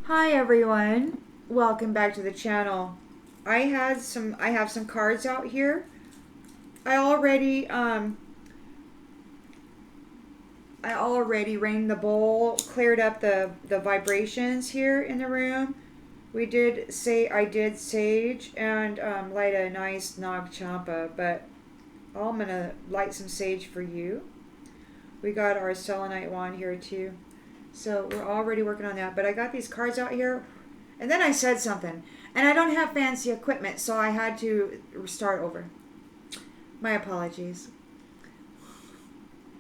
Hi everyone, welcome back to the channel. I have some cards out here. I already rang the bowl, cleared up the vibrations here in the room. I did sage and light a nice Nag Champa, but I'm gonna light some sage for you. We got our selenite wand here too. So we're already working on that. But I got these cards out here. And then I said something. And I don't have fancy equipment, so I had to start over. My apologies.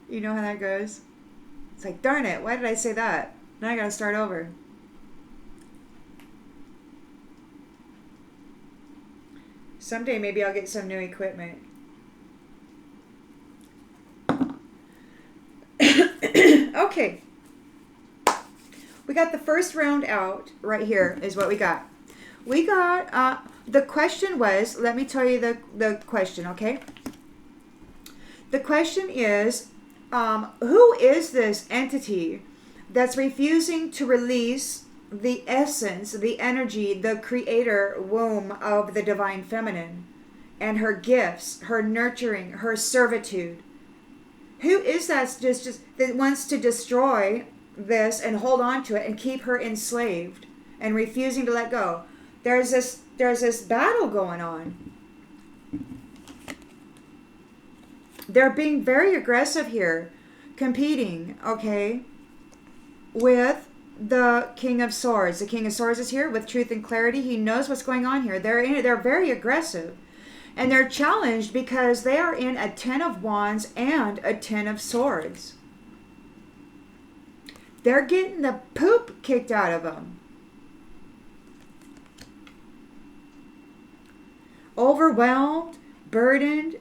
You know how that goes? It's like, darn it, why did I say that? Now I gotta start over. Someday maybe I'll get some new equipment. Okay. We got the first round out right here is what we got. We got, the question was, let me tell you the question, okay? The question is, who is this entity that's refusing to release the essence, the energy, the creator womb of the divine feminine and her gifts, her nurturing, her servitude? Who is that that wants to destroy this and hold on to it and keep her enslaved and refusing to let go? There's this battle going on. They're being very aggressive here, competing, okay, with the King of Swords. The King of Swords is here with truth and clarity. He knows what's going on here. They're very aggressive. And they're challenged because they are in a Ten of Wands and a Ten of Swords. They're getting the poop kicked out of them. Overwhelmed, burdened,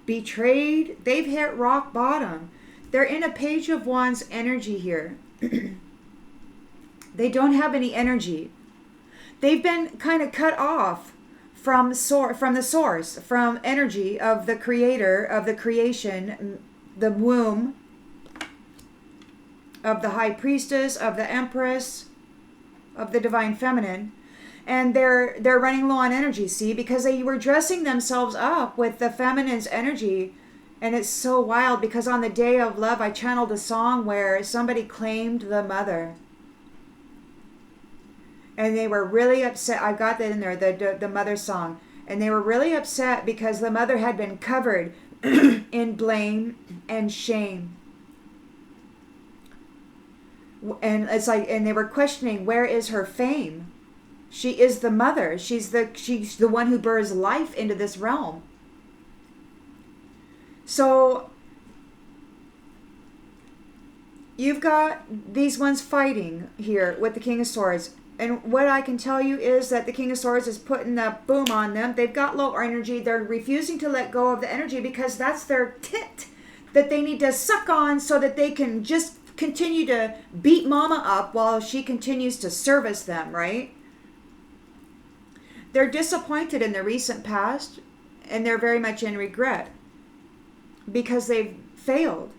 betrayed. They've hit rock bottom. They're in a Page of Wands energy here. They don't have any energy. They've been kind of cut off from the source, from energy of the creator, of the creation, the womb, of the high priestess, of the empress, of the divine feminine. And they're running low on energy, see, because they were dressing themselves up with the feminine's energy. And it's so wild because on the day of love, I channeled a song where somebody claimed the mother. And they were really upset. I got that in there, the mother song. And they were really upset because the mother had been covered in blame and shame. And it's like, and they were questioning, where is her fame? She is the mother. She's the one who births life into this realm. So you've got these ones fighting here with the King of Swords. And what I can tell you is that the King of Swords is putting the boom on them. They've got low energy. They're refusing to let go of the energy because that's their tit that they need to suck on so that they can just continue to beat mama up while she continues to service them, right? They're disappointed in the recent past and they're very much in regret because they've failed.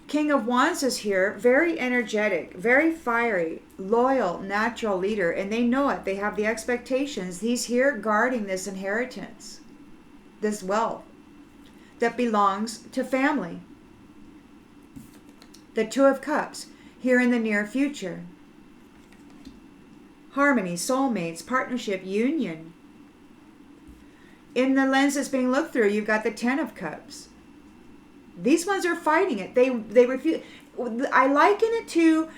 King of Wands is here, very energetic, very fiery, loyal, natural leader, and they know it. They have the expectations. He's here guarding this inheritance, this wealth that belongs to family. The Two of Cups, here in the near future. Harmony, soulmates, partnership, union. In the lens that's being looked through, you've got the Ten of Cups. These ones are fighting it. They refuse. I liken it to,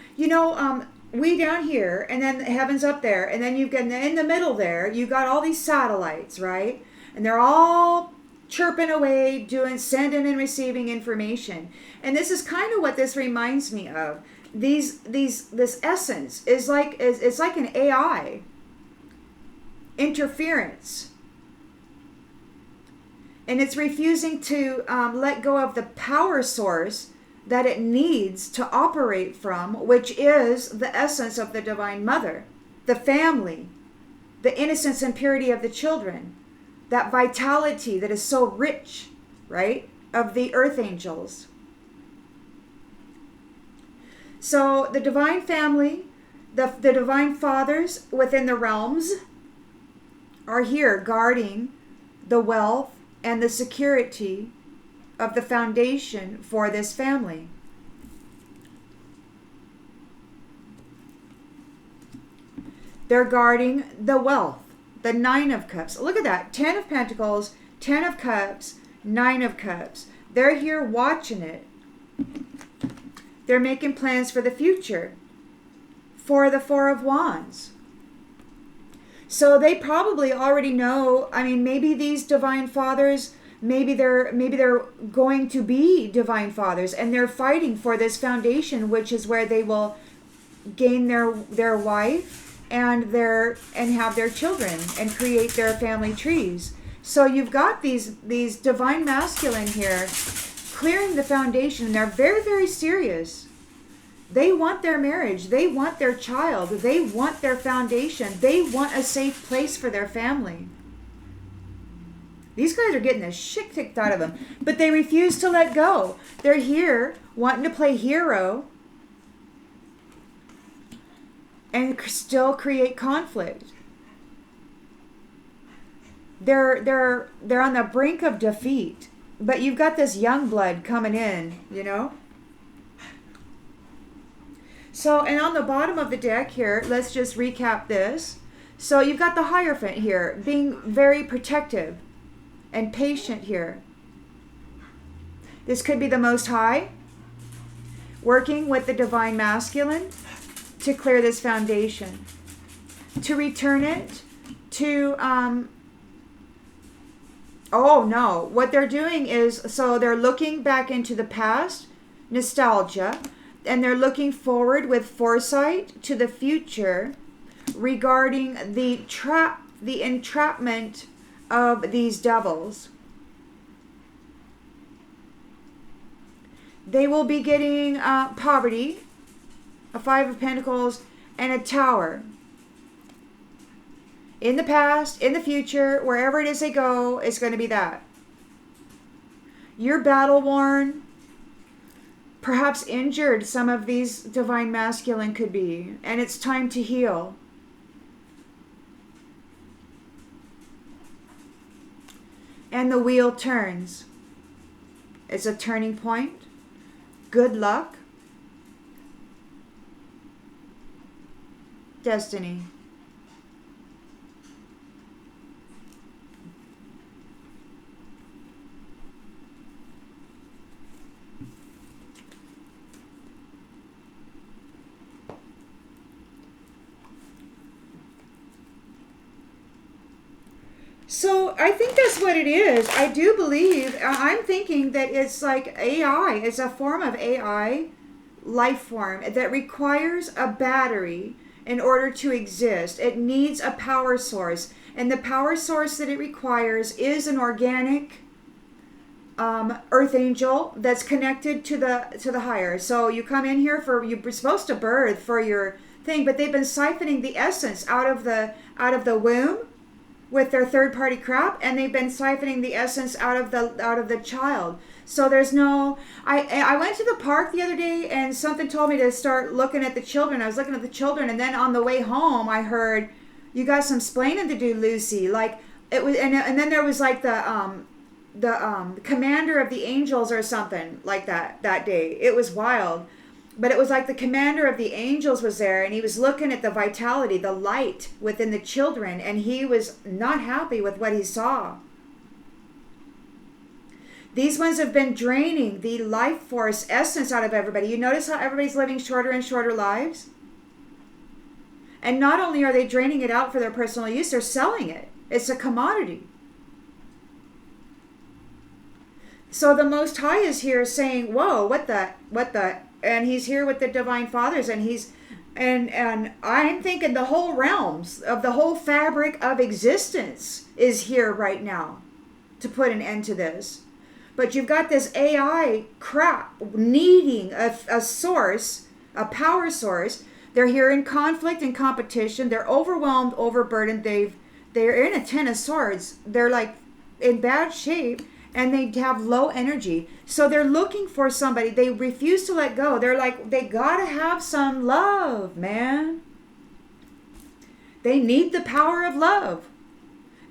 we down here, and then heaven's up there, and then you've got in the middle there, you've got all these satellites, right? And they're all chirping away, sending and receiving information. And this is kind of what this reminds me of. This essence is like it's like an AI interference. And it's refusing to let go of the power source that it needs to operate from, which is the essence of the Divine Mother, the family, the innocence and purity of the children, that vitality that is so rich, right, of the earth angels. So the divine family, the divine fathers within the realms are here guarding the wealth and the security of the foundation for this family. They're guarding the wealth, the 9 of Cups. Look at that, 10 of Pentacles, 10 of Cups, 9 of Cups. They're here watching it. They're making plans for the future. For the 4 of Wands. So they probably already know, I mean, maybe these divine fathers, maybe they're going to be divine fathers, and they're fighting for this foundation, which is where they will gain their wife and have their children and create their family trees. So you've got these divine masculine here clearing the foundation, and they're very, very serious. They want their marriage. They want their child. They want their foundation. They want a safe place for their family. These guys are getting the shit kicked out of them, but they refuse to let go. They're here wanting to play hero and still create conflict. They're on the brink of defeat, but you've got this young blood coming in, you know? So, and on the bottom of the deck here, let's just recap this. So you've got the Hierophant here, being very protective and patient here. This could be the Most High, working with the Divine Masculine to clear this foundation, to return it to, oh no, what they're doing is, so they're looking back into the past, nostalgia, and they're looking forward with foresight to the future regarding the entrapment of these devils. They will be getting poverty, a 5 of Pentacles, and a Tower. In the past, in the future, wherever it is they go, it's going to be that. You're battle worn. Perhaps injured, some of these divine masculine could be, and it's time to heal. And the wheel turns. It's a turning point. Good luck. Destiny. So I think that's what it is. I do believe, I'm thinking that it's like AI. It's a form of AI life form that requires a battery in order to exist. It needs a power source. And the power source that it requires is an organic earth angel that's connected to the higher. So you come in here you're supposed to birth for your thing, but they've been siphoning the essence out of the womb with their third-party crap, and they've been siphoning the essence out of the child. So there's no. I went to the park the other day, and something told me to start looking at the children. I was looking at the children, and then on the way home, I heard, "You got some splaining to do, Lucy." Like it was, and then there was like the commander of the angels or something like that day. It was wild. But it was like the commander of the angels was there, and he was looking at the vitality, the light within the children, and he was not happy with what he saw. These ones have been draining the life force essence out of everybody. You notice how everybody's living shorter and shorter lives? And not only are they draining it out for their personal use, they're selling it. It's a commodity. So the Most High is here saying, whoa, what the... And he's here with the divine fathers, and and I'm thinking the whole realms of the whole fabric of existence is here right now to put an end to this. But you've got this AI crap needing a source, a power source. They're here in conflict and competition. They're overwhelmed, overburdened. They're in a 10 of swords. They're like in bad shape. and they have low energy. So they're looking for somebody. They refuse to let go. They're like, they gotta have some love, man. They need the power of love.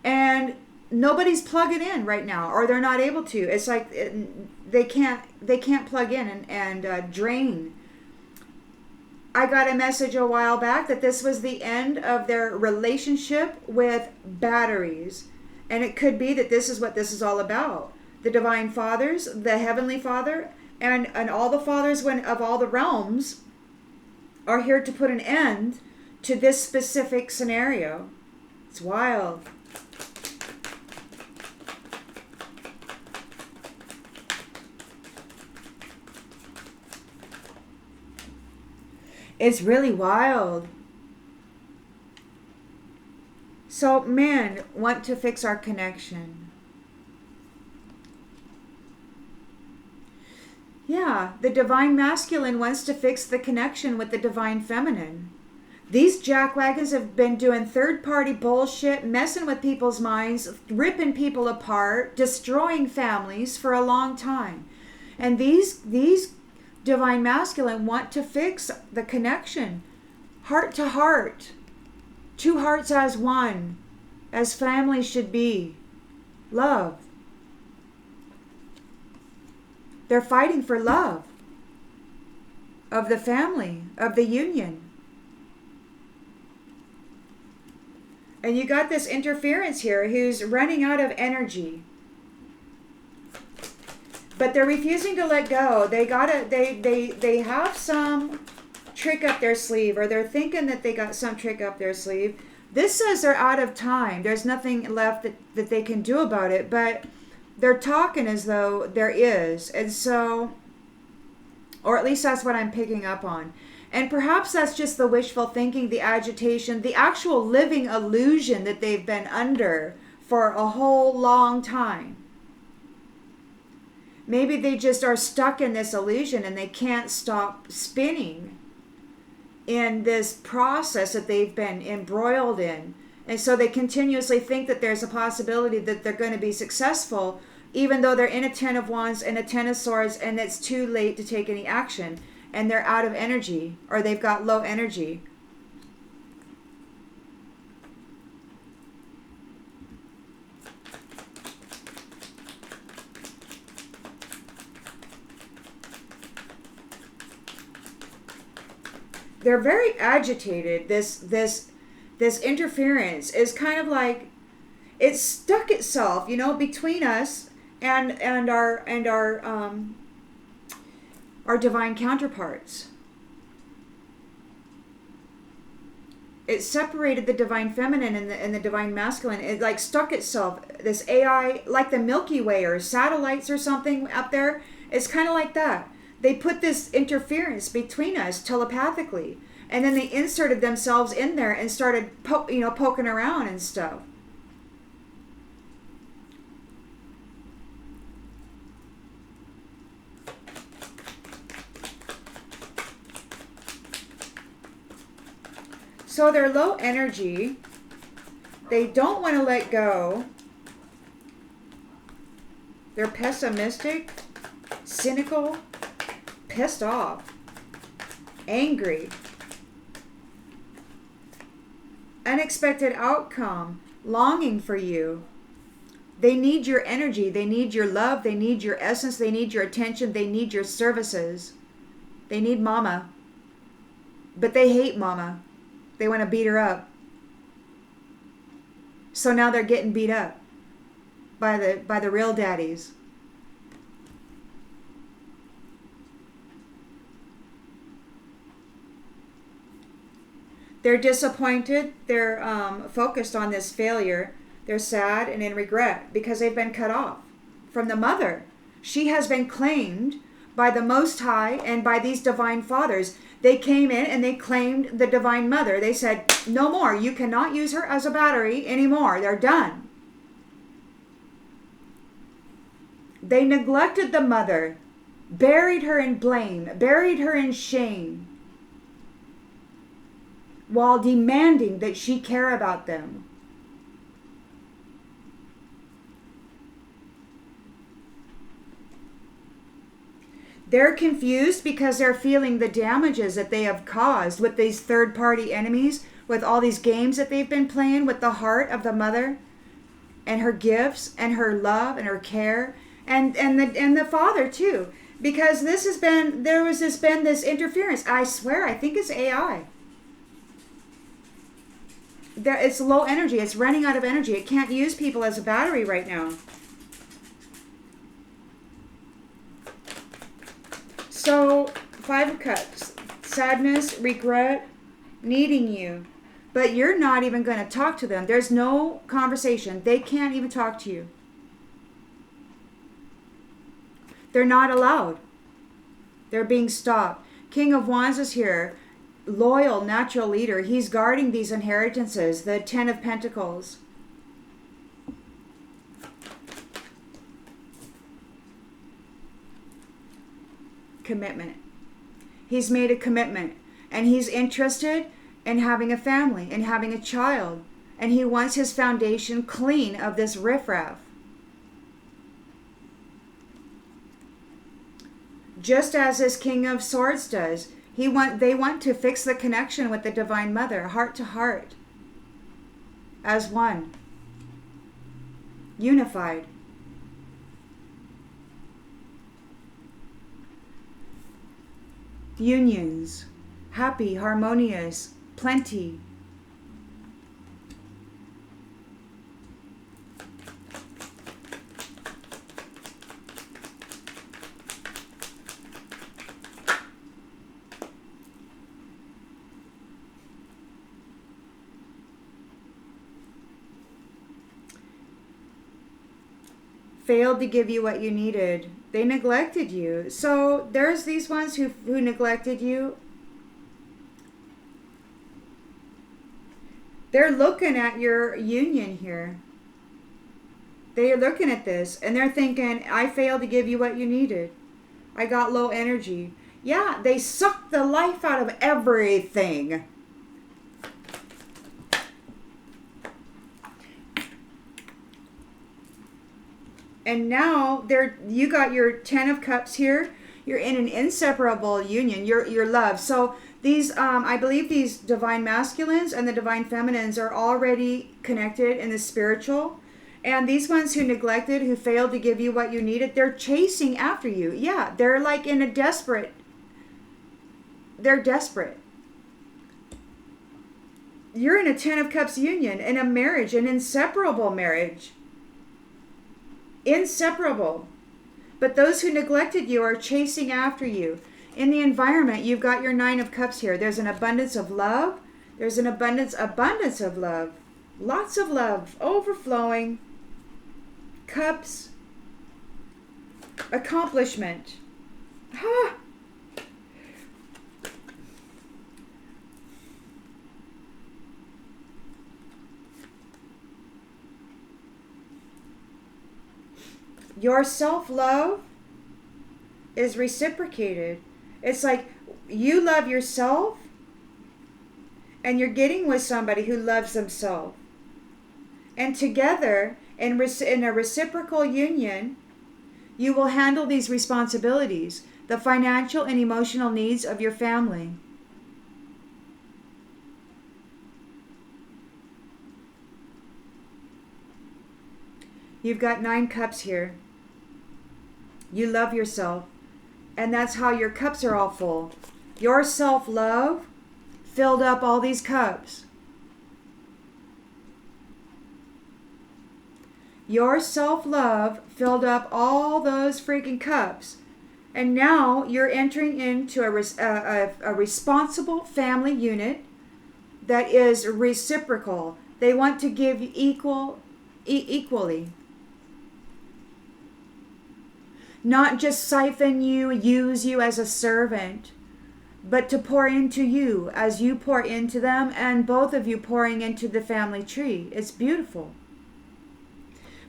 And nobody's plugging in right now, or they're not able to. It's like they can't plug in and drain. I got a message a while back that this was the end of their relationship with batteries. And it could be that this is what this is all about. The divine fathers, the heavenly father, and all the fathers of all the realms are here to put an end to this specific scenario. It's wild. It's really wild. So men want to fix our connection. Yeah, the divine masculine wants to fix the connection with the divine feminine. These jackwagons have been doing third-party bullshit, messing with people's minds, ripping people apart, destroying families for a long time. And these divine masculine want to fix the connection, heart to heart, two hearts as one, as family should be. Love. They're fighting for love of the family, of the union. And you got this interference here who's running out of energy. But they're refusing to let go. They have some trick up their sleeve, or they're thinking that they got some trick up their sleeve. This says they're out of time. There's nothing left that they can do about it, but they're talking as though there is. And so, or at least that's what I'm picking up on. And perhaps that's just the wishful thinking, the agitation, the actual living illusion that they've been under for a whole long time. Maybe they just are stuck in this illusion and they can't stop spinning in this process that they've been embroiled in. And so they continuously think that there's a possibility that they're going to be successful, even though they're in a Ten of Wands and a Ten of Swords, and it's too late to take any action. And they're out of energy, or they've got low energy. They're very agitated. This interference is kind of like it's stuck itself, between us and our divine counterparts. It separated the divine feminine and the divine masculine. It like stuck itself. This AI, like the Milky Way or satellites or something up there, it's kind of like that. They put this interference between us telepathically, and then they inserted themselves in there and started poking around and stuff. So they're low energy. They don't want to let go. They're pessimistic, cynical, pissed off, angry, unexpected outcome, longing for you. They need your energy. They need your love. They need your essence. They need your attention. They need your services. They need mama. But they hate mama. They want to beat her up. So now they're getting beat up by the real daddies. They're disappointed. They're focused on this failure. They're sad and in regret because they've been cut off from the mother. She has been claimed by the Most High and by these divine fathers. They came in and they claimed the divine mother. They said, no more. You cannot use her as a battery anymore. They're done. They neglected the mother, buried her in blame, buried her in shame, while demanding that she care about them. They're confused because they're feeling the damages that they have caused with these third-party enemies, with all these games that they've been playing with the heart of the mother and her gifts and her love and her care, and the father too. Because there was this interference. I swear, I think it's AI. It's low energy. It's running out of energy. It can't use people as a battery right now. So, Five of Cups. Sadness, regret, needing you. But you're not even going to talk to them. There's no conversation. They can't even talk to you. They're not allowed. They're being stopped. King of Wands is here. Loyal, natural leader. He's guarding these inheritances. The Ten of Pentacles. Commitment. He's made a commitment. And he's interested in having a family and having a child. And he wants his foundation clean of this riffraff. Just as this King of Swords does. They want to fix the connection with the Divine Mother, heart to heart. As one. Unified. Unions. Happy, harmonious, plenty. Failed to give you what you needed. They neglected you. So there's these ones who neglected you. They're looking at your union here. They are looking at this and they're thinking, I failed to give you what you needed. I got low energy. Yeah, they sucked the life out of everything. And now you got your Ten of Cups here. You're in an inseparable union. Your love. So these, I believe these divine masculines and the divine feminines are already connected in the spiritual. And these ones who neglected, who failed to give you what you needed, they're chasing after you. Yeah, they're like in a desperate. They're desperate. You're in a Ten of Cups union, in a marriage, an inseparable marriage. Inseparable. But those who neglected you are chasing after you. In the environment, you've got your Nine of Cups here. There's an abundance of love. There's an abundance of love. Lots of love. Overflowing. Cups. Accomplishment. Ah. Your self-love is reciprocated. It's like you love yourself and you're getting with somebody who loves themselves. And together, in a reciprocal union, you will handle these responsibilities, the financial and emotional needs of your family. You've got 9 cups here. You love yourself. And that's how your cups are all full. Your self-love filled up all these cups. Your self-love filled up all those freaking cups. And now you're entering into a responsible family unit that is reciprocal. They want to give equally. Not just siphon you, use you as a servant, but to pour into you as you pour into them, and both of you pouring into the family tree. It's beautiful.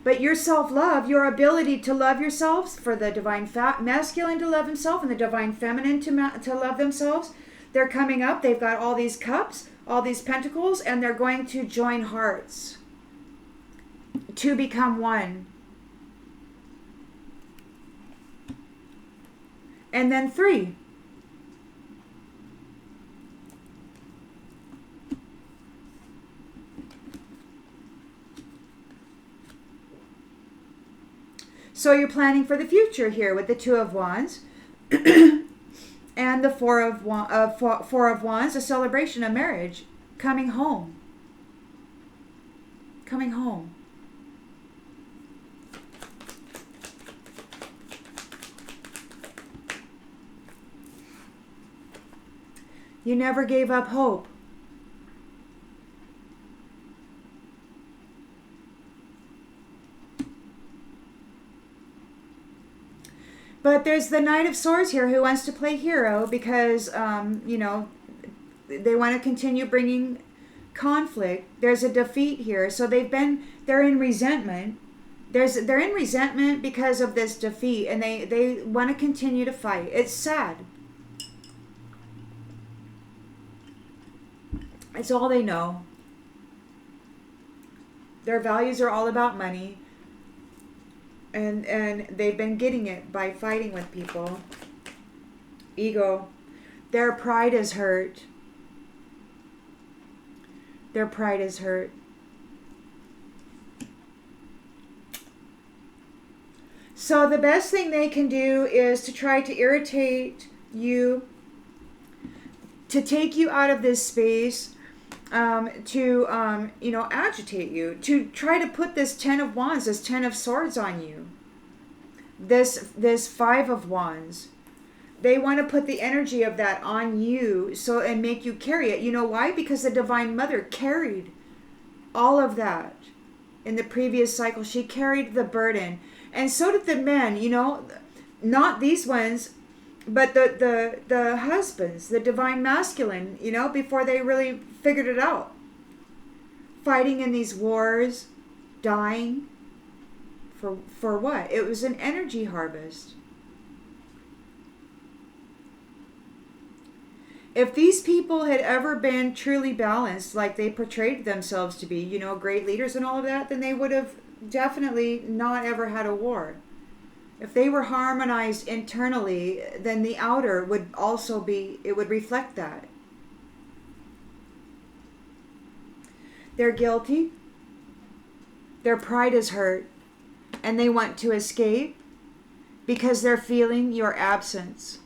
But your self-love, your ability to love yourselves, for the divine masculine to love himself and the divine feminine to love themselves, they're coming up. They've got all these cups, all these pentacles, and they're going to join hearts to become one. and then 3. So you're planning for the future here with the 2 of Wands and the 4 of Wands, a celebration of marriage, coming home. Coming home. You never gave up hope. But there's the Knight of Swords here who wants to play hero because, you know, they want to continue bringing conflict. There's a defeat here. So they're in resentment. They're in resentment because of this defeat, and they want to continue to fight. It's sad. It's all they know. Their values are all about money. And they've been getting it by fighting with people. Ego. Their pride is hurt. Their pride is hurt. So the best thing they can do is to try to irritate you, to take you out of this space, to you know, agitate you, to try to put this 10 of Wands, this 10 of Swords on you, this 5 of Wands. They want to put the energy of that on you, so, and make you carry it. You know why? Because the Divine Mother carried all of that in the previous cycle. She carried the burden, and so did the men. You know, not these ones, but the husbands, the Divine Masculine, you know, before they really figured it out. Fighting in these wars, dying. For what? It was an energy harvest. If these people had ever been truly balanced, like they portrayed themselves to be, you know, great leaders and all of that, then they would have definitely not ever had a war. If they were harmonized internally, then the outer would also be, it would reflect that. They're guilty. Their pride is hurt. And they want to escape because they're feeling your absence.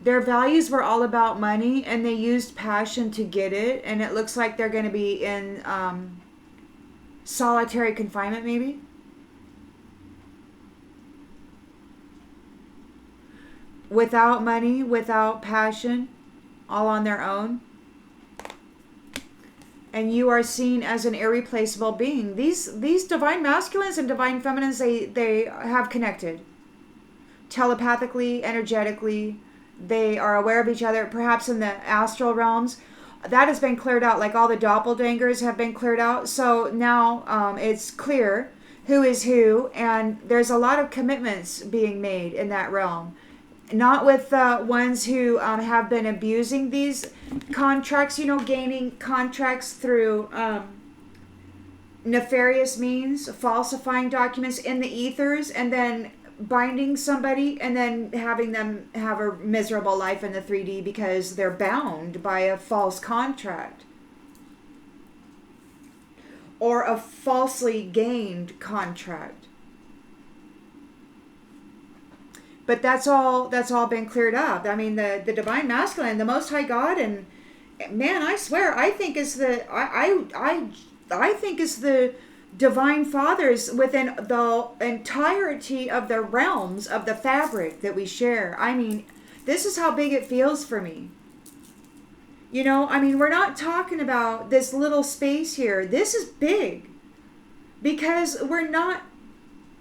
Their values were all about money, and they used passion to get it, and it looks like they're going to be in solitary confinement, maybe. Without money, without passion, all on their own. And you are seen as an irreplaceable being. These Divine Masculines and Divine Feminines, they have connected. Telepathically, energetically. They are aware of each other, perhaps in the astral realms. That has been cleared out, like all the doppelgangers have been cleared out. So now it's clear who is who, and there's a lot of commitments being made in that realm. Not with ones who have been abusing these contracts, you know, gaining contracts through nefarious means, falsifying documents in the ethers, and then binding somebody and then having them have a miserable life in the 3D because they're bound by a false contract or a falsely gained contract. But that's all been cleared up. I mean, the Divine Masculine, the Most High God, and man, I swear, I think is I think is the Divine Fathers within the entirety of the realms of the fabric that we share. I mean, this is how big it feels for me. You know, I mean, we're not talking about this little space here. This is big because we're not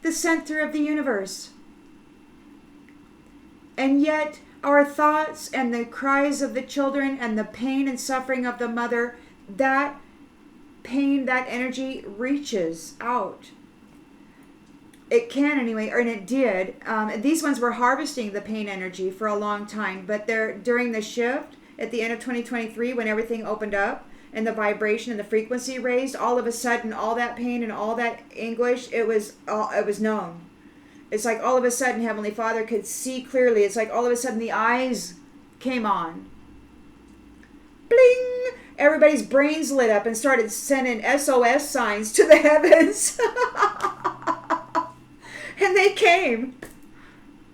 the center of the universe. And yet our thoughts and the cries of the children and the pain and suffering of the mother, that pain, that energy reaches out. It can anyway, and it did. These ones were harvesting the pain energy for a long time, but during the shift at the end of 2023, when everything opened up, and the vibration and the frequency raised, all of a sudden, all that pain and all that anguish, it was known. It's like all of a sudden Heavenly Father could see clearly. It's like all of a sudden the eyes came on. Bling! Everybody's brains lit up and started sending SOS signs to the heavens. And they came.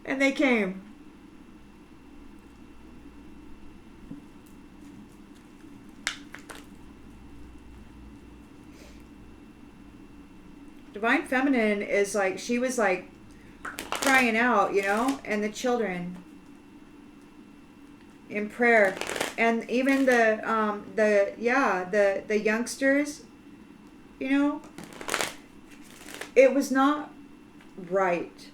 And they came. Divine Feminine is like, she was like crying out, you know, and the children in prayer, and even the youngsters, you know, it was not right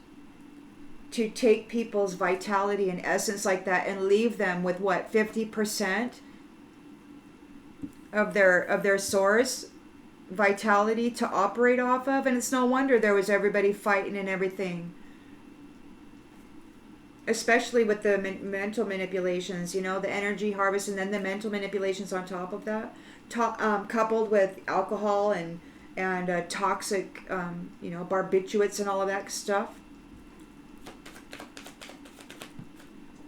to take people's vitality and essence like that and leave them with what, 50% of their source vitality to operate off of. And it's no wonder there was everybody fighting and everything, especially with the mental manipulations, you know, the energy harvest, and then the mental manipulations on top of that, coupled with alcohol and toxic, you know, barbiturates and all of that stuff.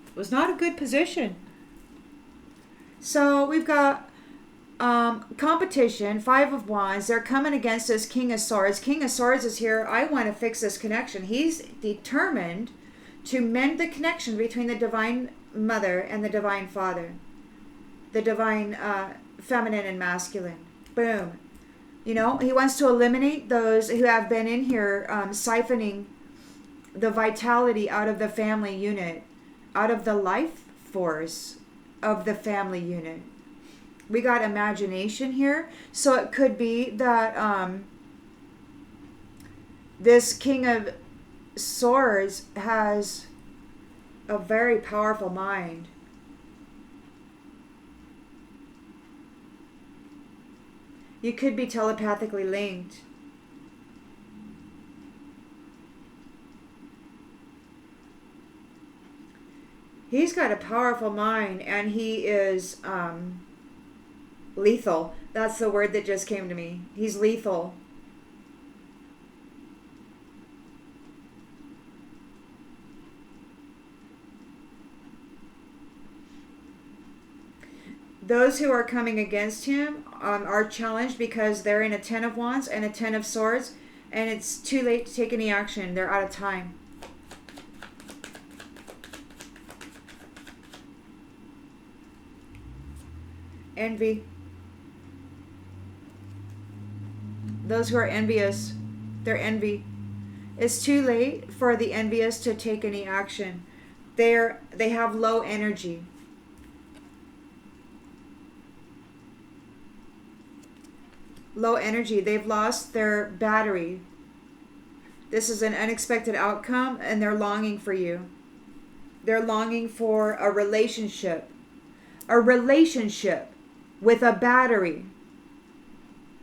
It was not a good position. So we've got competition, 5 of Wands. They're coming against this King of Swords. King of Swords is here. I want to fix this connection. He's determined to mend the connection between the Divine Mother and the Divine Father. The Divine Feminine and Masculine. Boom. You know, he wants to eliminate those who have been in here siphoning the vitality out of the family unit, out of the life force of the family unit. We got imagination here. So it could be that this King of Swords has a very powerful mind. You could be telepathically linked. He's got a powerful mind, and he is lethal. That's the word that just came to me. He's lethal. Those who are coming against him are challenged because they're in a 10 of Wands and a 10 of Swords, and it's too late to take any action. They're out of time. Envy. Those who are envious, they're envy. It's too late for the envious to take any action. They have low energy. Low energy. They've lost their battery. This is an unexpected outcome, and they're longing for you. They're longing for a relationship. A relationship with a battery.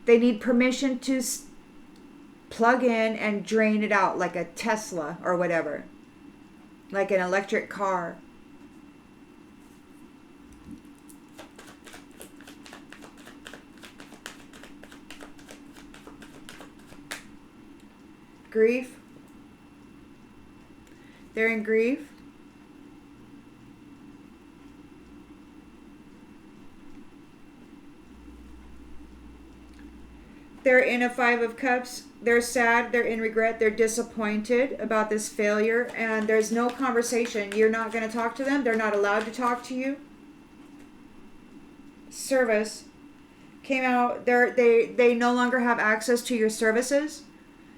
They need permission to plug in and drain it out, like a Tesla or whatever. Like an electric car. Grief. They're in grief. They're in a 5 of Cups. They're sad. They're in regret. They're disappointed about this failure. And there's no conversation. You're not going to talk to them. They're not allowed to talk to you. Service came out. They no longer have access to your services.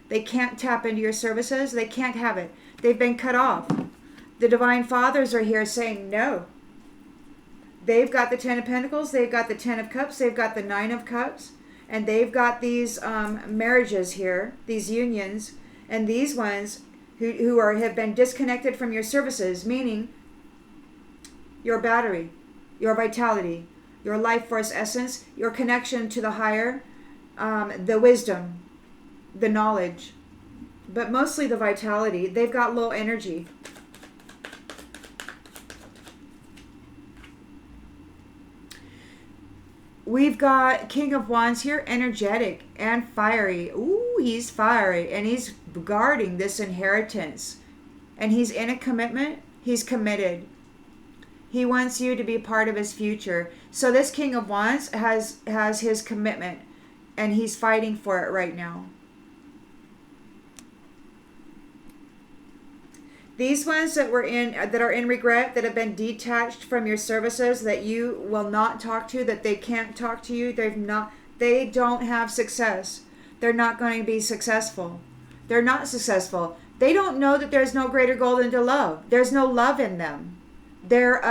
They can't tap into your services. They can't have it. They've been cut off. The Divine Fathers are here saying no. They've got the 10 of Pentacles. They've got the 10 of Cups. They've got the 9 of Cups. And they've got these marriages here, these unions. And these ones who have been disconnected from your services, meaning your battery, your vitality, your life force essence, your connection to the higher, the wisdom, the knowledge, but mostly the vitality. They've got low energy. We've got King of Wands here, energetic and fiery. Ooh, he's fiery, and he's guarding this inheritance. And he's in a commitment. He's committed. He wants you to be part of his future. So this King of Wands has his commitment, and he's fighting for it right now. These ones that are in regret, that have been detached from your services, that you will not talk to, that they can't talk to you, they don't have success. They're not going to be successful. They're not successful. They don't know that there's no greater goal than to love. There's no love in them. They're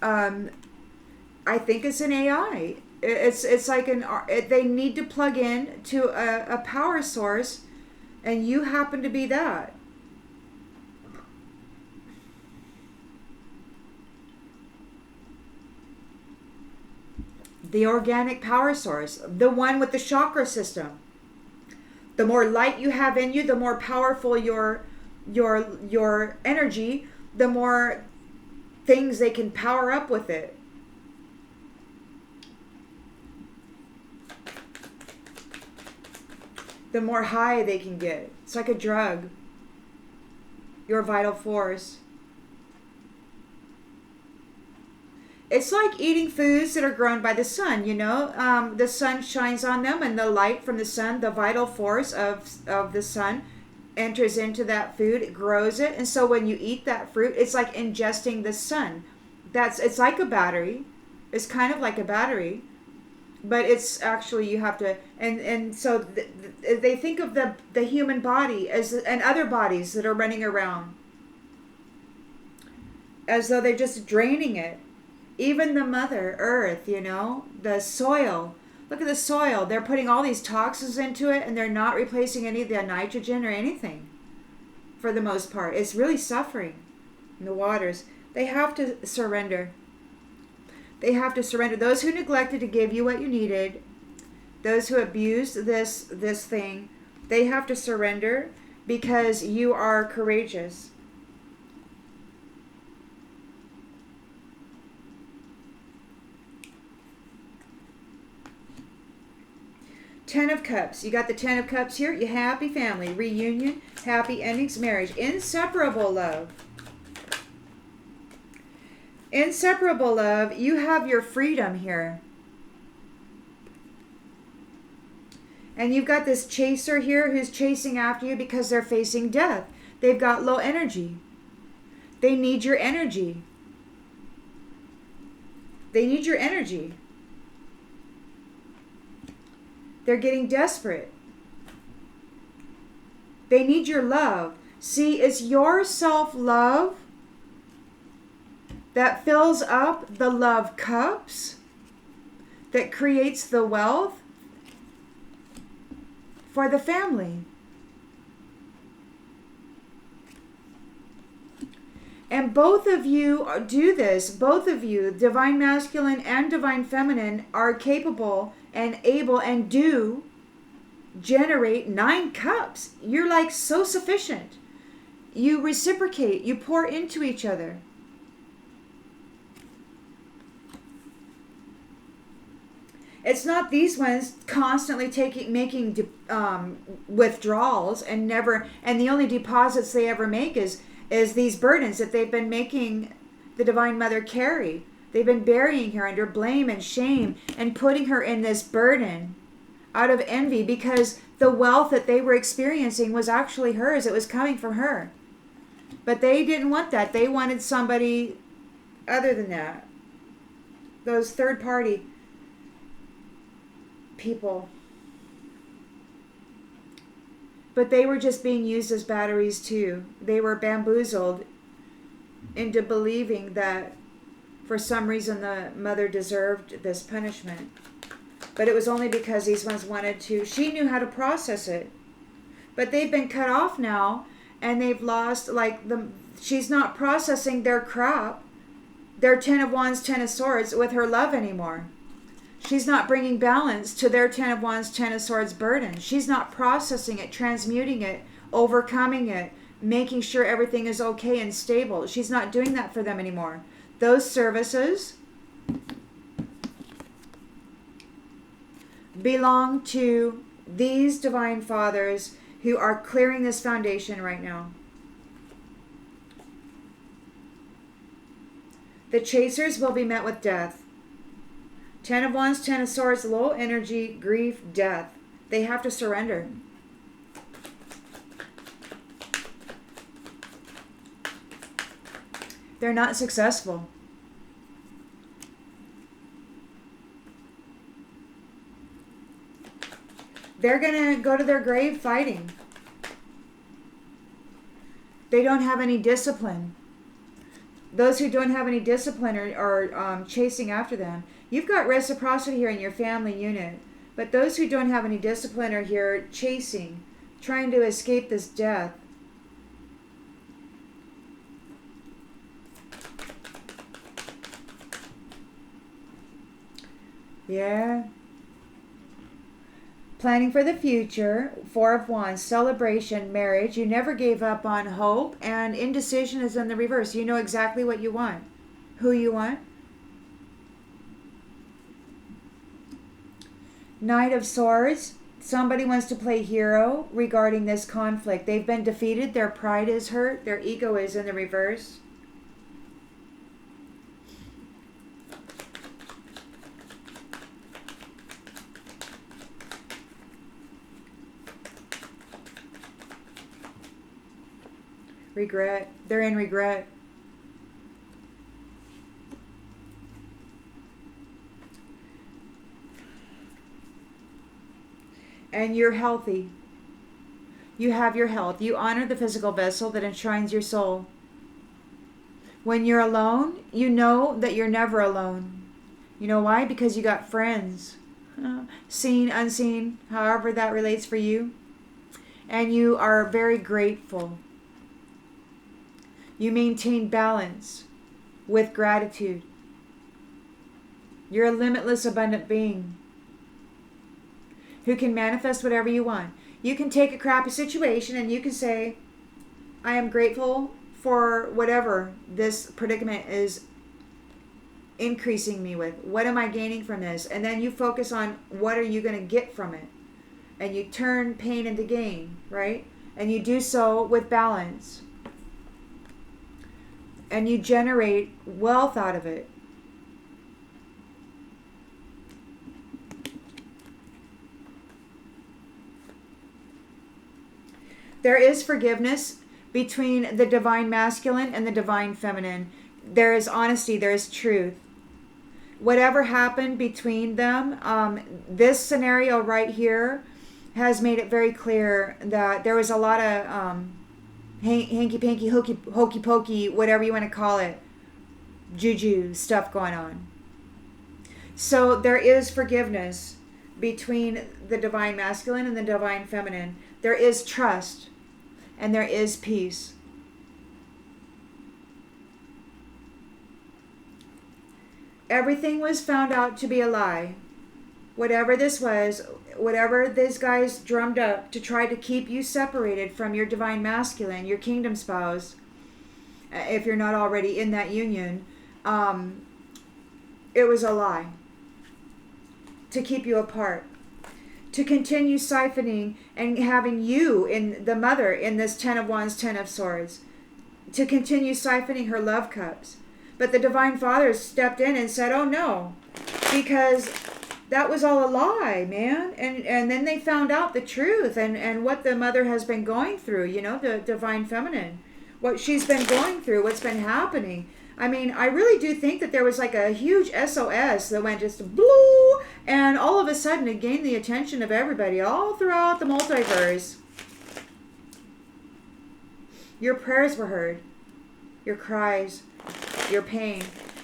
I think it's an AI. It's like they need to plug in to a power source. And you happen to be that. The organic power source. The one with the chakra system. The more light you have in you, the more powerful your energy, the more things they can power up with it. The more high they can get. It's like a drug. Your vital force. It's like eating foods that are grown by the sun, you know. The sun shines on them, and the light from the sun, the vital force of the sun, enters into that food, it grows it. And so when you eat that fruit, it's like ingesting the sun. It's like a battery. It's kind of like a battery. But it's actually, you have to, and so they think of the human body as, and other bodies that are running around, as though they're just draining it. Even the Mother Earth, you know, the soil. Look at the soil. They're putting all these toxins into it, and they're not replacing any of the nitrogen or anything, for the most part. It's really suffering in the waters. They have to surrender. They have to surrender. Those who neglected to give you what you needed, those who abused this thing, they have to surrender, because you are courageous. Ten of Cups. You got the Ten of Cups here. You happy family, reunion, happy endings, marriage, inseparable love. Inseparable love, you have your freedom here. And you've got this chaser here who's chasing after you because they're facing death. They've got low energy. They need your energy. They need your energy. They're getting desperate. They need your love. See, it's your self-love that fills up the love cups, that creates the wealth for the family. And both of you do this. Both of you, divine masculine and divine feminine, are capable and able and do generate 9 cups. You're like so sufficient. You reciprocate. You pour into each other. It's not these ones constantly making withdrawals and the only deposits they ever make is these burdens that they've been making the Divine Mother carry. They've been burying her under blame and shame and putting her in this burden out of envy, because the wealth that they were experiencing was actually hers. It was coming from her. But they didn't want that. They wanted somebody other than that. Those third party people. But they were just being used as batteries too. They were bamboozled into believing that for some reason the mother deserved this punishment. But it was only because these ones wanted to. She knew how to process it. But they've been cut off now, and they've lost, she's not processing their crap, their 10 of Wands, 10 of Swords with her love anymore. She's not bringing balance to their 10 of Wands, 10 of Swords burden. She's not processing it, transmuting it, overcoming it, making sure everything is okay and stable. She's not doing that for them anymore. Those services belong to these divine fathers who are clearing this foundation right now. The chasers will be met with death. 10 of Wands, 10 of Swords, low energy, grief, death. They have to surrender. They're not successful. They're going to go to their grave fighting. They don't have any discipline. Those who don't have any discipline are chasing after them. You've got reciprocity here in your family unit. But those who don't have any discipline are here chasing, trying to escape this death. Yeah. Planning for the future, 4 of Wands, celebration, marriage. You never gave up on hope, and indecision is in the reverse. You know exactly what you want, who you want. Knight of Swords, somebody wants to play hero regarding this conflict. They've been defeated, their pride is hurt, their ego is in the reverse. Regret. They're in regret. And you're healthy. You have your health. You honor the physical vessel that enshrines your soul. When you're alone, you know that you're never alone. You know why? Because you got friends. Seen, unseen, however that relates for you. And you are very grateful. You maintain balance with gratitude. You're a limitless, abundant being who can manifest whatever you want. You can take a crappy situation and you can say, I am grateful for whatever this predicament is increasing me with. What am I gaining from this? And then you focus on what are you going to get from it. And you turn pain into gain, right? And you do so with balance. And you generate wealth out of it. There is forgiveness between the divine masculine and the divine feminine. There is honesty, there is truth. Whatever happened between them, this scenario right here has made it very clear that there was a lot of hanky-panky, hokey-pokey, whatever you want to call it, juju stuff going on. So there is forgiveness between the divine masculine and the divine feminine. There is trust and there is peace. Everything was found out to be a lie. Whatever this was, whatever these guys drummed up to try to keep you separated from your divine masculine, your kingdom spouse, if you're not already in that union, it was a lie to keep you apart, to continue siphoning and having you in the mother in this 10 of Wands, 10 of Swords, to continue siphoning her love cups. But the divine fathers stepped in and said, oh no, because that was all a lie, man. And then they found out the truth and what the mother has been going through, you know, the divine feminine, what she's been going through, what's been happening. I mean, I really do think that there was like a huge SOS that went just blue, and all of a sudden it gained the attention of everybody all throughout the multiverse. Your prayers were heard, your cries, your pain.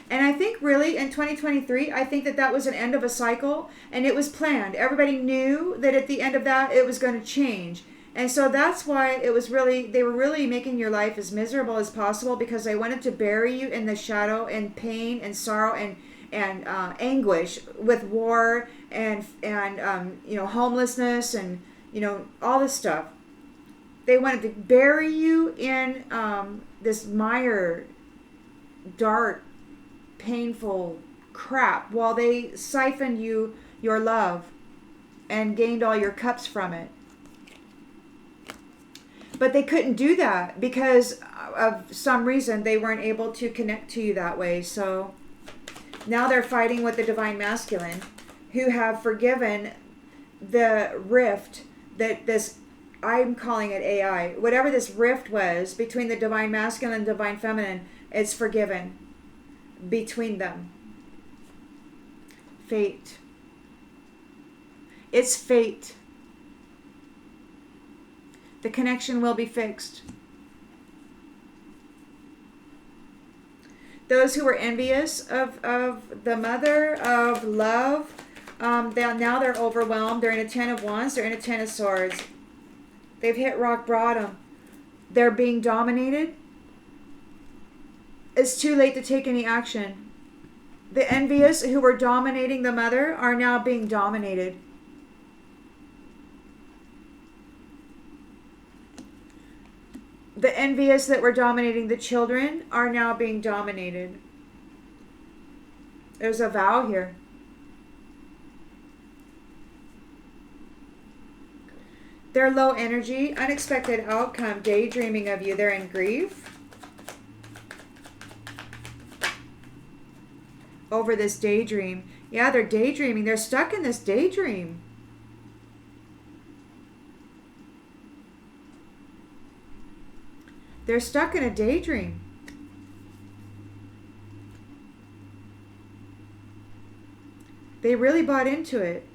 And I think really in 2023, I think that that was an end of a cycle, and it was planned. Everybody knew that at the end of that, it was going to change. And so that's why it was really, they were really making your life as miserable as possible, because they wanted to bury you in the shadow and pain and sorrow and anguish with war and you know, homelessness and, you know, all this stuff. They wanted to bury you in this mire, dark, painful crap while they siphoned you your love and gained all your cups from it. But they couldn't do that because of some reason they weren't able to connect to you that way. So now they're fighting with the divine masculine, who have forgiven the rift that this, I'm calling it AI, whatever this rift was between the divine masculine and divine feminine, it's forgiven between them. Fate. It's fate. The connection will be fixed. Those who were envious of the mother of love, now they're overwhelmed. They're in a 10 of Wands. They're in a 10 of Swords. They've hit rock bottom. They're being dominated. It's too late to take any action. The envious who were dominating the mother are now being dominated. The envious that were dominating the children are now being dominated. There's a vow here. They're low energy, unexpected outcome, daydreaming of you. They're in grief over this daydream. Yeah, they're daydreaming. They're stuck in this daydream. They're stuck in a daydream. They really bought into it.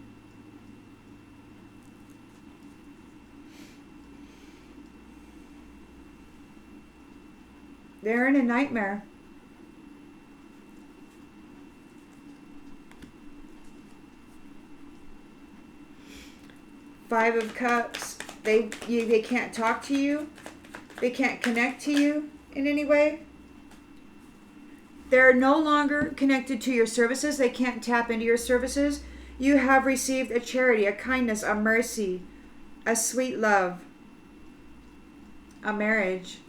They're in a nightmare. Five of Cups. They can't talk to you. They can't connect to you in any way. They're no longer connected to your services. They can't tap into your services. You have received a charity, a kindness, a mercy, a sweet love, a marriage,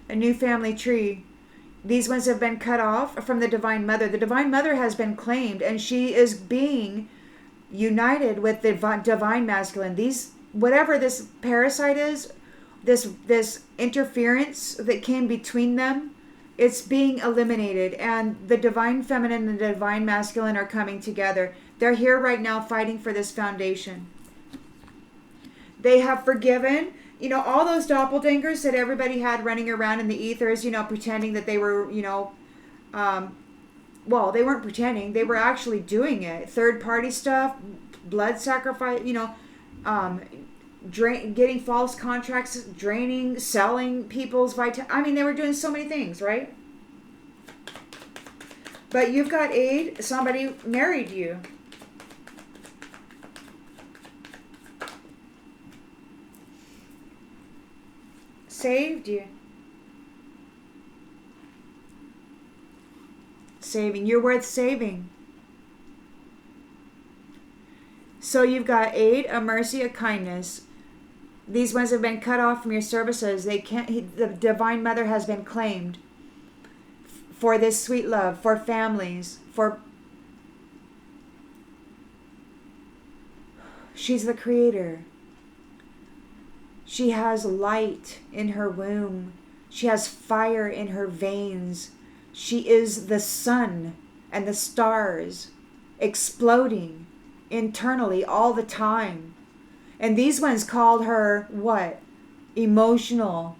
a new family tree. These ones have been cut off from the Divine Mother. The Divine Mother has been claimed, and she is being united with the Divine Masculine. These, whatever this parasite is, this interference that came between them, it's being eliminated, and the Divine Feminine and the Divine Masculine are coming together. They're here right now fighting for this foundation. They have forgiven, all those doppelgangers that everybody had running around in the ethers, pretending that they were, well, they weren't pretending. They were actually doing it. Third-party stuff, blood sacrifice, getting false contracts, draining, selling people's vitality. I mean, they were doing so many things, right? But you've got aid. Somebody married you. Saved you. Saving. You're worth saving. So you've got aid, a mercy, a kindness. These ones have been cut off from your services. They can't. The Divine Mother has been claimed for this sweet love, for families, for. She's the creator. She has light in her womb. She has fire in her veins. She is the sun and the stars exploding internally all the time. And these ones called her what? Emotional,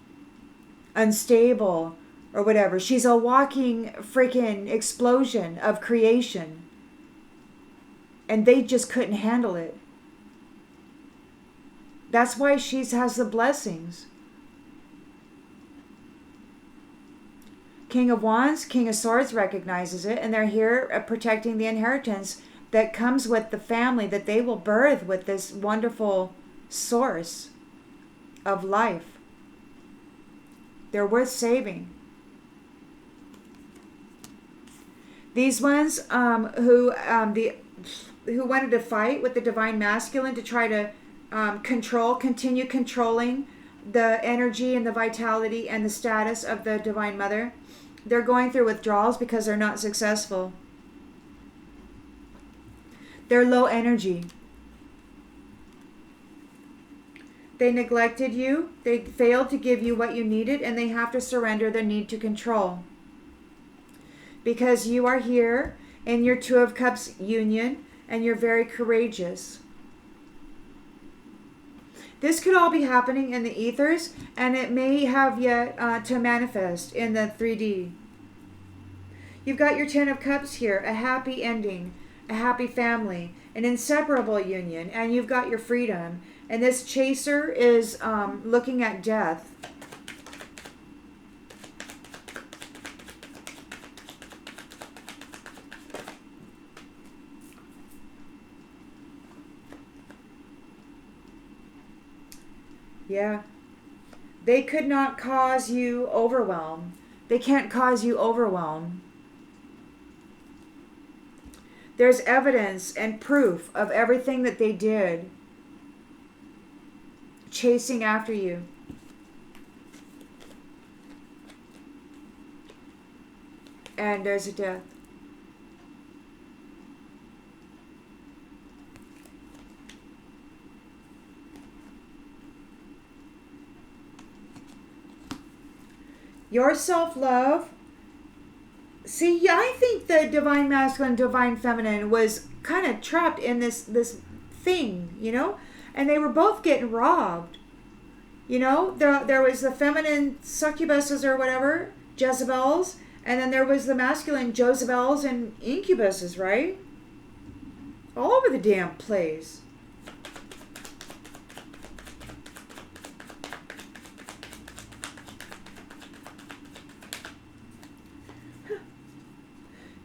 unstable, or whatever. She's a walking freaking explosion of creation. And they just couldn't handle it. That's why she has the blessings. King of Wands, King of Swords recognizes it, and they're here protecting the inheritance that comes with the family that they will birth with this wonderful source of life. They're worth saving. These ones who wanted to fight with the Divine Masculine to try to continue controlling the energy and the vitality and the status of the Divine Mother, they're going through withdrawals because they're not successful. They're low energy. They neglected you. They failed to give you what you needed, and they have to surrender the need to control. Because you are here in your Two of Cups union, and you're very courageous. This could all be happening in the ethers, and it may have yet to manifest in the 3D. You've got your Ten of Cups here, a happy ending, a happy family, an inseparable union, and you've got your freedom. And this chaser is looking at death. Yeah. They could not cause you overwhelm. They can't cause you overwhelm. There's evidence and proof of everything that they did, chasing after you. And there's a death. Your self-love. See, I think the divine masculine, divine feminine was kind of trapped in this thing, you know? And they were both getting robbed. You know, there was the feminine succubuses or whatever, Jezebels, and then there was the masculine Jezebels and incubuses, right? All over the damn place.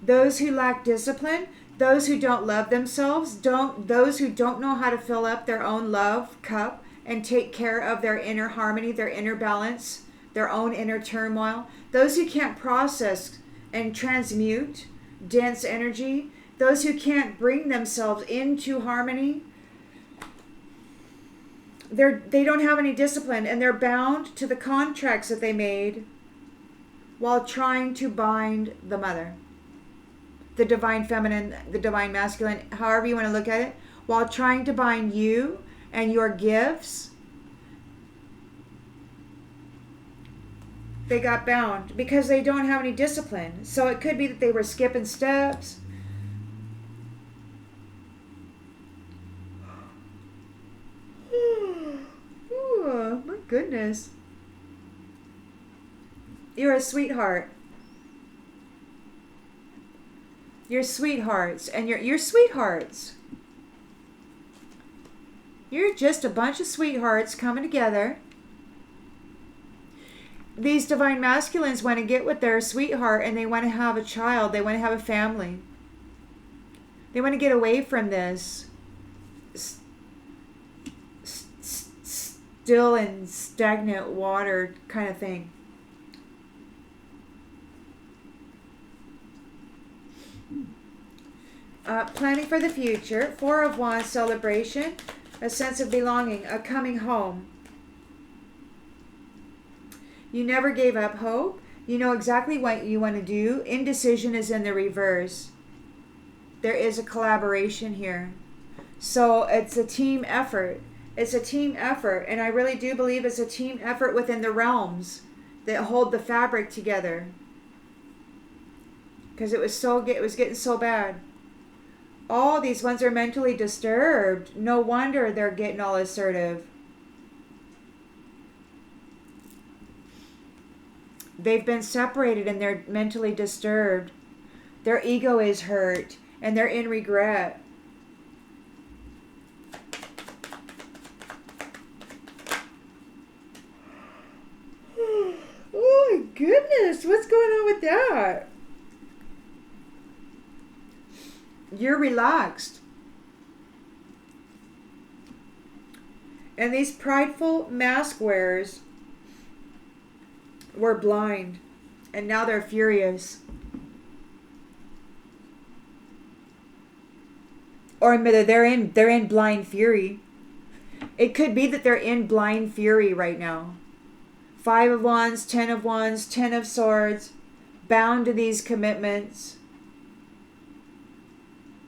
Those who lack discipline, those who don't love themselves, those who don't know how to fill up their own love cup and take care of their inner harmony, their inner balance, their own inner turmoil, those who can't process and transmute dense energy, those who can't bring themselves into harmony, they don't have any discipline, and they're bound to the contracts that they made while trying to bind the mother. The divine feminine, the divine masculine, however you want to look at it, while trying to bind you and your gifts, they got bound because they don't have any discipline. So it could be that they were skipping steps. Oh, my goodness. You're a sweetheart. You're sweethearts, and you're sweethearts. You're just a bunch of sweethearts coming together. These divine masculines want to get with their sweetheart, and they want to have a child. They want to have a family. They want to get away from this still and stagnant water kind of thing. Planning for the future, Four of Wands celebration, a sense of belonging, a coming home. You never gave up hope. You know exactly what you want to do. Indecision is in the reverse. There is a collaboration here. So it's a team effort. It's a team effort. And I really do believe it's a team effort within the realms that hold the fabric together. Because it was getting so bad. All these ones are mentally disturbed. No wonder they're getting all assertive. They've been separated and they're mentally disturbed. Their ego is hurt and they're in regret. Oh my goodness, what's going on with that? You're relaxed. And these prideful mask wearers were blind. And now they're furious. Or they're in blind fury. It could be that they're in blind fury right now. 5 of Wands, 10 of Wands, 10 of Swords, bound to these commitments.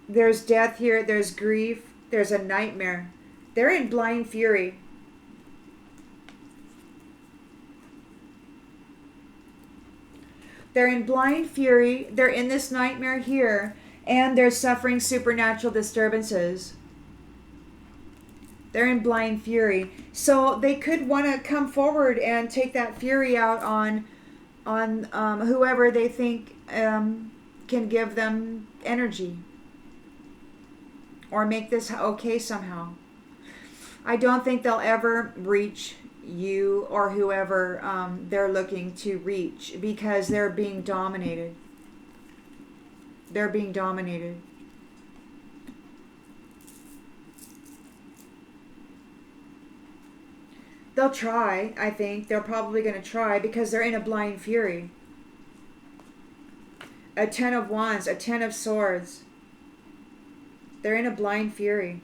There's death here. There's grief. There's a nightmare. They're in blind fury. They're in blind fury. They're in this nightmare here. And they're suffering supernatural disturbances. They're in blind fury. So they could want to come forward and take that fury out on whoever they think can give them energy. Or make this okay somehow. I don't think they'll ever reach you or whoever they're looking to reach, because they're being dominated. They're being dominated. They'll try, I think. They're probably going to try because they're in a blind fury. A 10 of Wands, a 10 of Swords. They're in a blind fury.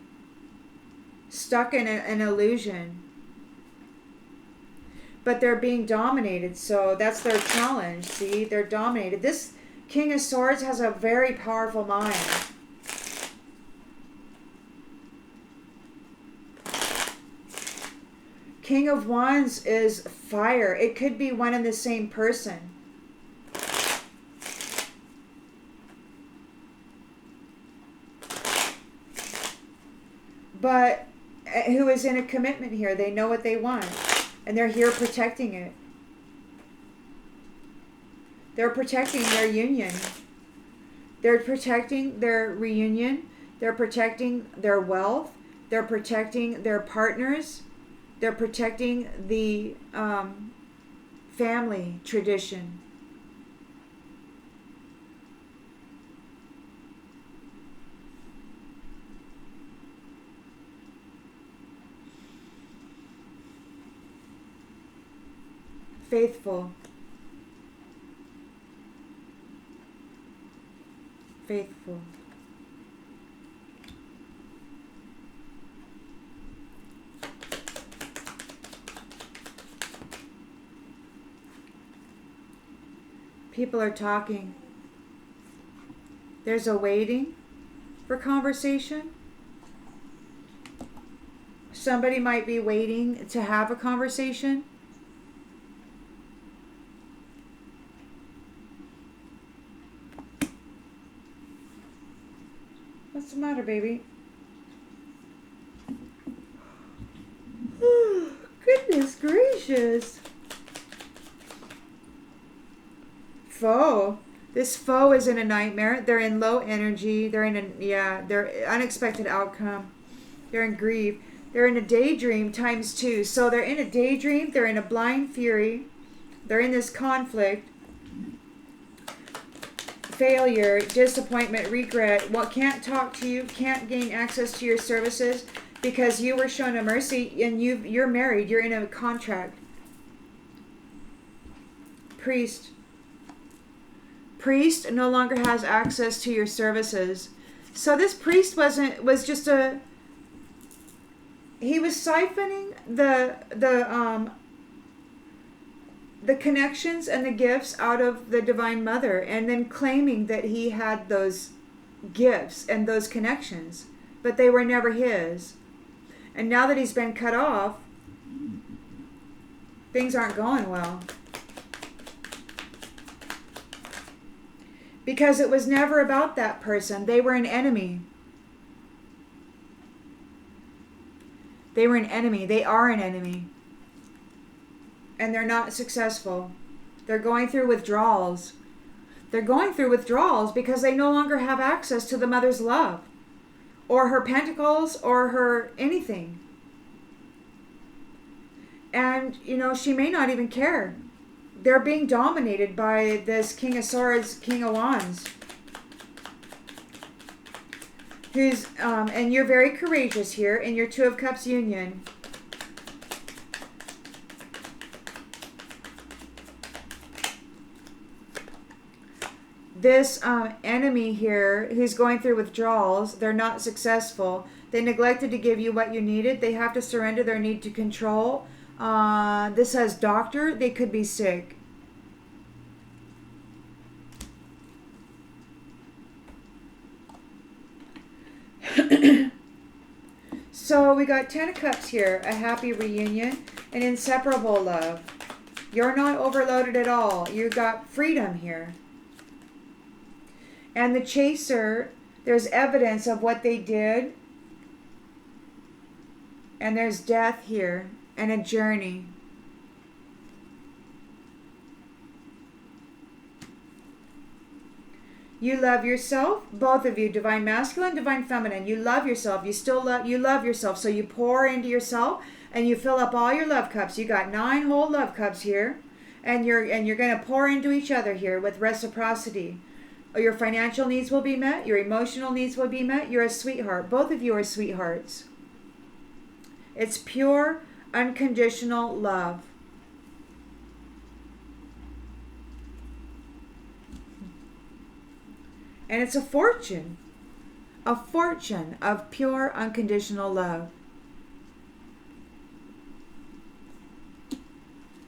Stuck in an illusion. But they're being dominated, so that's their challenge. See, they're dominated. This King of Swords has a very powerful mind. King of Wands is fire. It could be one and the same person. But who is in a commitment here? They know what they want. And they're here protecting it. They're protecting their union. They're protecting their reunion. They're protecting their wealth. They're protecting their partners. They're protecting the family tradition. Faithful. Faithful. People are talking. There's a waiting for conversation. Somebody might be waiting to have a conversation. What's the matter, baby? Oh, goodness gracious. Foe. This foe is in a nightmare. They're in low energy. They're in they're unexpected outcome. They're in grief. They're in a daydream times 2. So they're in a daydream. They're in a blind fury. They're in this conflict. Failure, disappointment, regret. What can't talk to you, can't gain access to your services because you were shown a mercy and you're married. You're in a contract. Priest. Priest no longer has access to your services. So this priest was just he was siphoning the connections and the gifts out of the Divine Mother, and then claiming that he had those gifts and those connections, but they were never his. And now that he's been cut off, things aren't going well. Because it was never about that person. They were an enemy. They were an enemy. They are an enemy. And they're not successful. They're going through withdrawals. They're going through withdrawals because they no longer have access to the mother's love, or her pentacles, or her anything. And, she may not even care. They're being dominated by this King of Swords, King of Wands. Who's, and you're very courageous here in your Two of Cups union. This enemy here who's going through withdrawals, they're not successful. They neglected to give you what you needed. They have to surrender their need to control. This says doctor. They could be sick. So we got 10 of Cups here, a happy reunion, an inseparable love. You're not overloaded at all. You got freedom here. And the Chaser, there's evidence of what they did. And there's death here and a journey. You love yourself, both of you, divine masculine, divine feminine. You love yourself. You love yourself. So you pour into yourself and you fill up all your love cups. You got 9 whole love cups here, and you're going to pour into each other here with reciprocity. Your financial needs will be met. Your emotional needs will be met. You're a sweetheart. Both of you are sweethearts. It's pure, unconditional love. And it's a fortune of pure, unconditional love.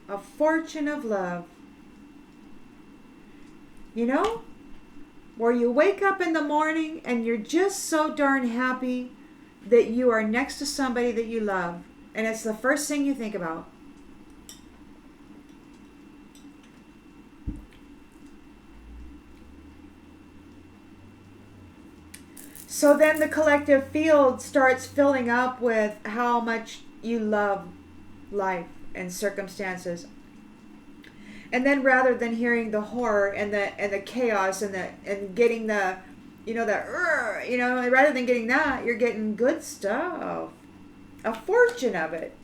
A fortune of love. You know, where you wake up in the morning and you're just so darn happy that you are next to somebody that you love. And it's the first thing you think about. So then the collective field starts filling up with how much you love life and circumstances. And then rather than hearing the horror and the chaos and getting the rather than getting that, you're getting good stuff. A fortune of it.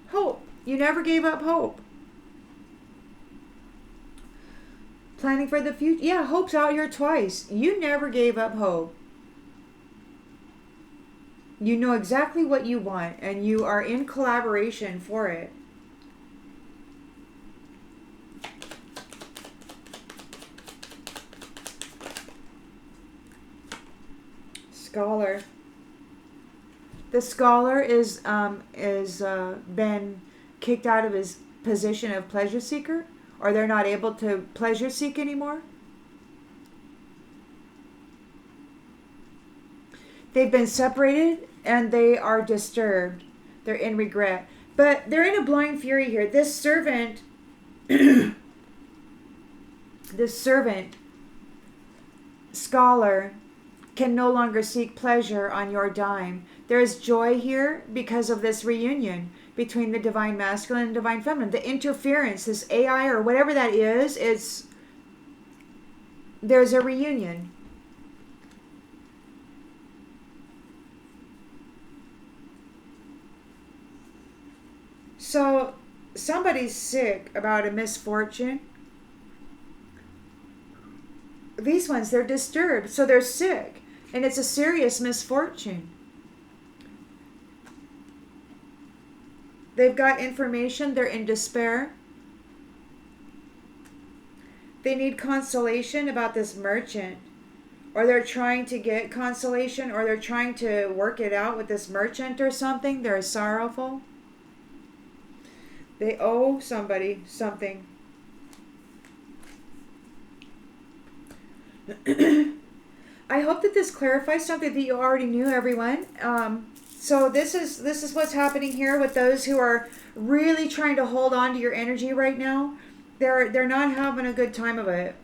Hope. You never gave up hope. Planning for the future. Yeah, hope's out here twice. You never gave up hope. You know exactly what you want, and you are in collaboration for it. Scholar. The scholar is been kicked out of his position of pleasure seeker, or they're not able to pleasure seek anymore. They've been separated and they are disturbed. They're in regret. But they're in a blind fury here. This servant, scholar, can no longer seek pleasure on your dime. There is joy here because of this reunion between the divine masculine and divine feminine. The interference, this AI or whatever that is, there's a reunion. So somebody's sick about a misfortune. These ones, they're disturbed, so they're sick. And it's a serious misfortune. They've got information, they're in despair. They need consolation about this merchant. Or they're trying to get consolation, or they're trying to work it out with this merchant or something. They're sorrowful. They owe somebody something. I hope that this clarifies something that you already knew, everyone. So this is what's happening here with those who are really trying to hold on to your energy right now. They're not having a good time of it.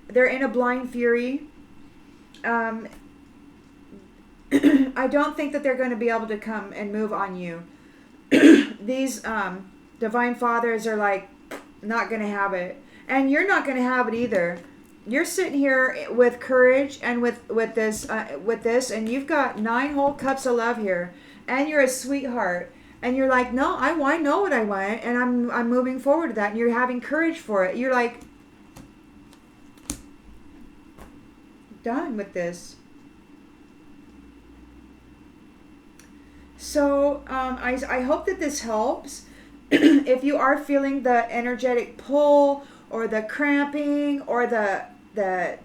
They're in a blind fury. I don't think that they're going to be able to come and move on you. These divine fathers are like not going to have it, and you're not going to have it either. You're sitting here with courage and with this, and you've got 9 whole cups of love here, and you're a sweetheart, and you're like, no, I know what I want, and I'm moving forward to that, and you're having courage for it. You're like, done with this. So I hope that this helps. If you are feeling the energetic pull or the cramping or the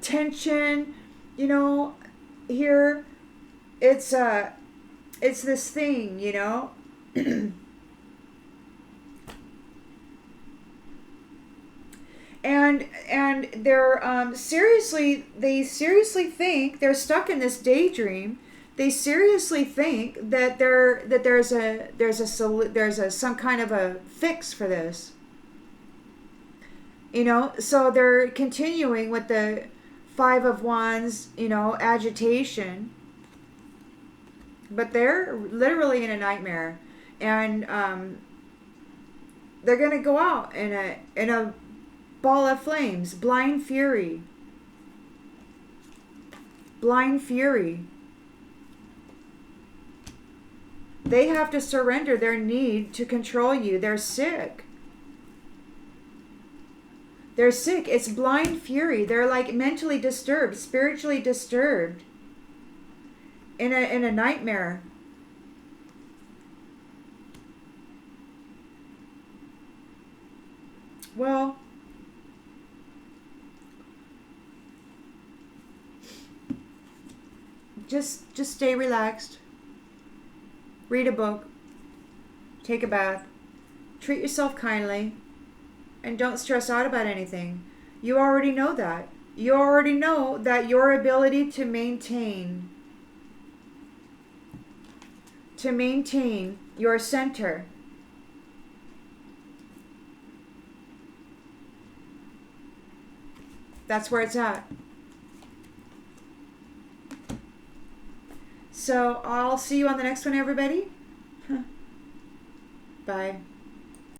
tension, here it's this thing, and they're they seriously think they're stuck in this daydream. They seriously think that there's a some kind of a fix for this. You know, so they're continuing with the Five of Wands, you know, agitation, but they're literally in a nightmare, and they're gonna go out in a ball of flames, blind fury, blind fury. They have to surrender their need to control you. They're sick. They're sick. It's blind fury. They're like mentally disturbed, spiritually disturbed, in a nightmare. Well, just stay relaxed. Read a book. Take a bath. Treat yourself kindly. And don't stress out about anything. You already know that. You already know that your ability to maintain your center, that's where it's at. So I'll see you on the next one, everybody. Bye.